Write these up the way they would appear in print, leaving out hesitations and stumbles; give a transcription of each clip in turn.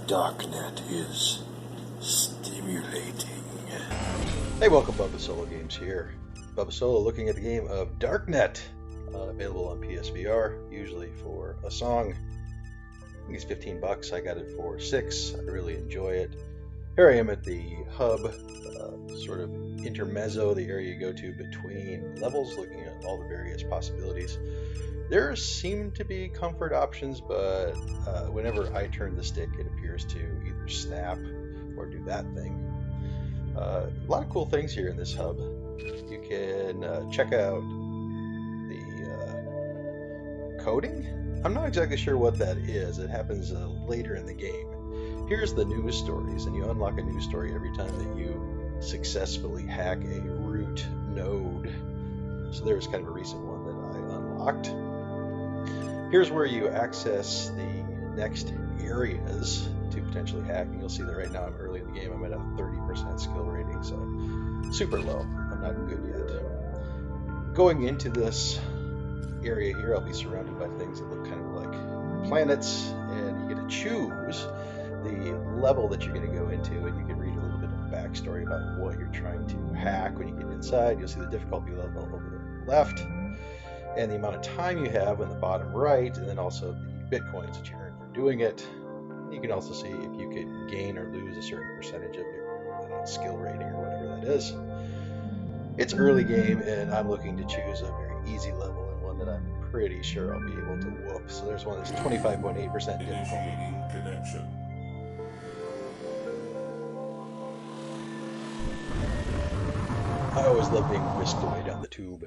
Darknet is stimulating. Hey, welcome, Bubba Solo Games here. Bubba Solo looking at the game of Darknet, available on PSVR, usually for a song. I think it's $15. I got it for $6. I really enjoy it. Here I am at the hub, sort of intermezzo, the area you go to between levels, looking at all the various possibilities. There seem to be comfort options, but whenever I turn the stick, it appears to either snap or do that thing. A lot of cool things here in this hub. You can check out the coding. I'm not exactly sure what that is. It happens later in the game. Here's the news stories, and you unlock a news story every time that you successfully hack a root node. So there was kind of a recent one that I unlocked. Here's where you access the next areas to potentially hack, and you'll see that right now I'm early in the game. I'm at a 30% skill rating, so super low. I'm not good yet. Going into this area here, I'll be surrounded by things that look kind of like planets, and you get to choose the level that you're going to go into, and you can read a little bit of backstory about what you're trying to hack. When you get inside, you'll see the difficulty level over the left, and the amount of time you have on the bottom right, and then also the bitcoins that you earn for doing it. You can also see if you could gain or lose a certain percentage of your skill rating or whatever that is. It's early game, and I'm looking to choose a very easy level and one that I'm pretty sure I'll be able to whoop. So there's one that's 25.8% difficulty. Connection. I always love being whisked away down the tube.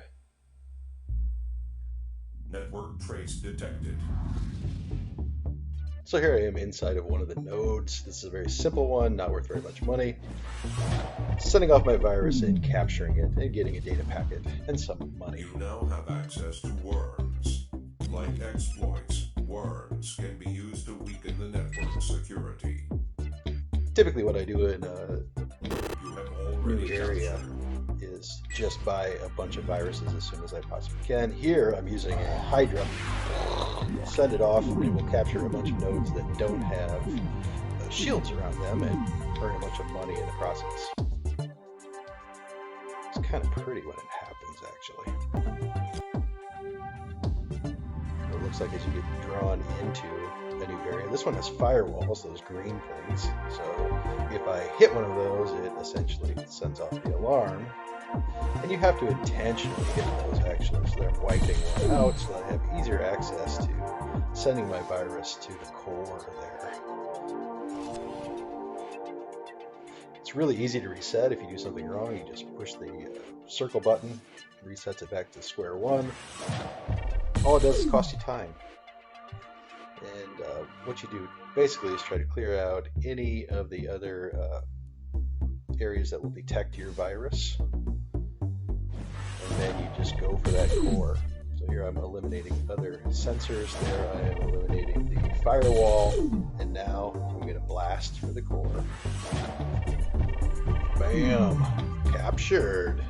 Network trace detected. So here I am inside of one of the nodes. This is a very simple one, not worth very much money. Sending off my virus and capturing it and getting a data packet and some money. You now have access to worms. Like exploits, worms can be used to weaken the network security. Typically what I do in a You have new already area is just buy a bunch of viruses as soon as I possibly can. Here I'm using a Hydra. Send it off, and it will capture a bunch of nodes that don't have shields around them and earn a bunch of money in the process. It's kind of pretty when it happens, actually. It looks like as you get drawn into a new area, this one has firewalls, those green things. So if I hit one of those, it essentially sends off the alarm. And you have to intentionally hit those, actually, so that I'm wiping one out so that I have easier access to sending my virus to the core there. It's really easy to reset. If you do something wrong, you just push the circle button, resets it back to square one. All it does is cost you time. And what you do basically is try to clear out any of the other areas that will detect your virus. And then you just go for that core. So here I'm eliminating other sensors. There I am eliminating the firewall. And now I'm going to blast for the core. Bam! Captured!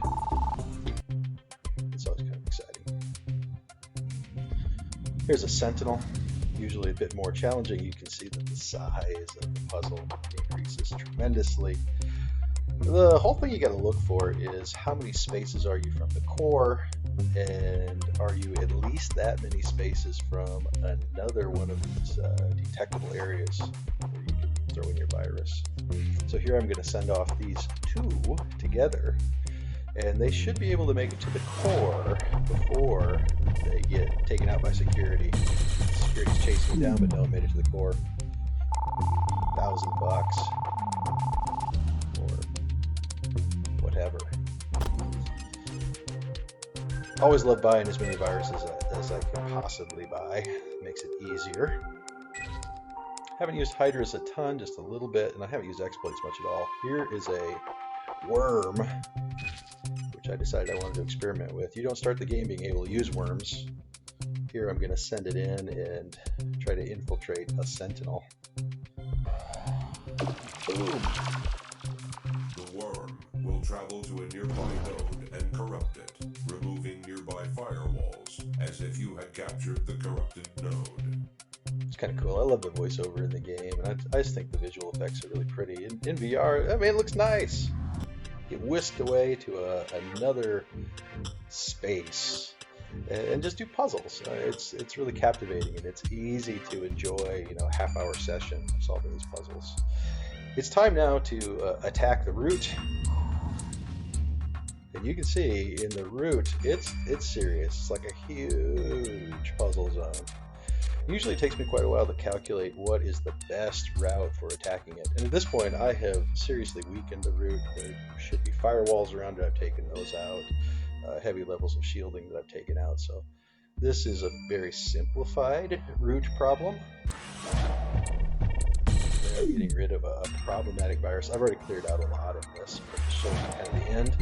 It's always kind of exciting. Here's a sentinel. Usually a bit more challenging. You can see that the size of the puzzle increases tremendously. The whole thing you got to look for is how many spaces are you from the core, and are you at least that many spaces from another one of these detectable areas where you can throw in your virus. So here I'm going to send off these two together, and they should be able to make it to the core before they get taken out by security. Security's chasing me down, but no, I made it to the core. $1,000 or whatever. Always love buying as many viruses as I can possibly buy. It makes it easier. Haven't used Hydras a ton, just a little bit, and I haven't used exploits much at all. Here is a worm, which I decided I wanted to experiment with. You don't start the game being able to use worms. Here I'm going to send it in and try to infiltrate a sentinel. Boom! The worm will travel to a nearby node and corrupt it, removing nearby firewalls, as if you had captured the corrupted node. It's kind of cool. I love the voiceover in the game, and I just think the visual effects are really pretty. In VR, I mean, it looks nice. Get whisked away to another space and just do puzzles. It's really captivating, and it's easy to enjoy. You know, half-hour session of solving these puzzles. It's time now to attack the root. And you can see in the root, it's serious. It's like a huge puzzle zone. Usually it takes me quite a while to calculate what is the best route for attacking it. And at this point, I have seriously weakened the root. There should be firewalls around it. I've taken those out. Heavy levels of shielding that I've taken out. So this is a very simplified root problem. They're getting rid of a problematic virus. I've already cleared out a lot of this, but to show you kind of the end.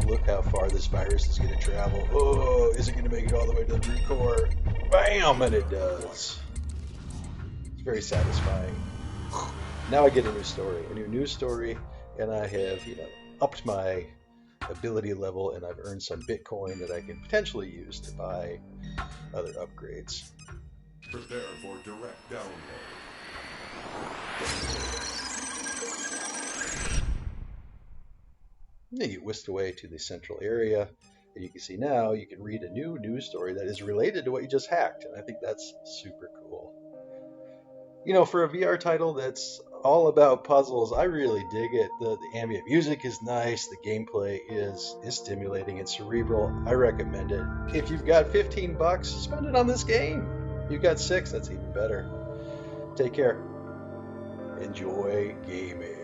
Look how far this virus is going to travel. Oh, is it going to make it all the way to the root core? Bam! And it does. It's very satisfying. Now I get a new story, and I have, you know, upped my ability level, and I've earned some Bitcoin that I can potentially use to buy other upgrades. Prepare for direct download. You get whisked away to the central area, and you can see now you can read a new news story that is related to what you just hacked, and I think that's super cool. You know, for a VR title that's all about puzzles, I really dig it. The ambient music is nice, the gameplay is stimulating and cerebral. I recommend it. If you've got $15, spend it on this game. You've got 6, that's even better. Take care. Enjoy gaming.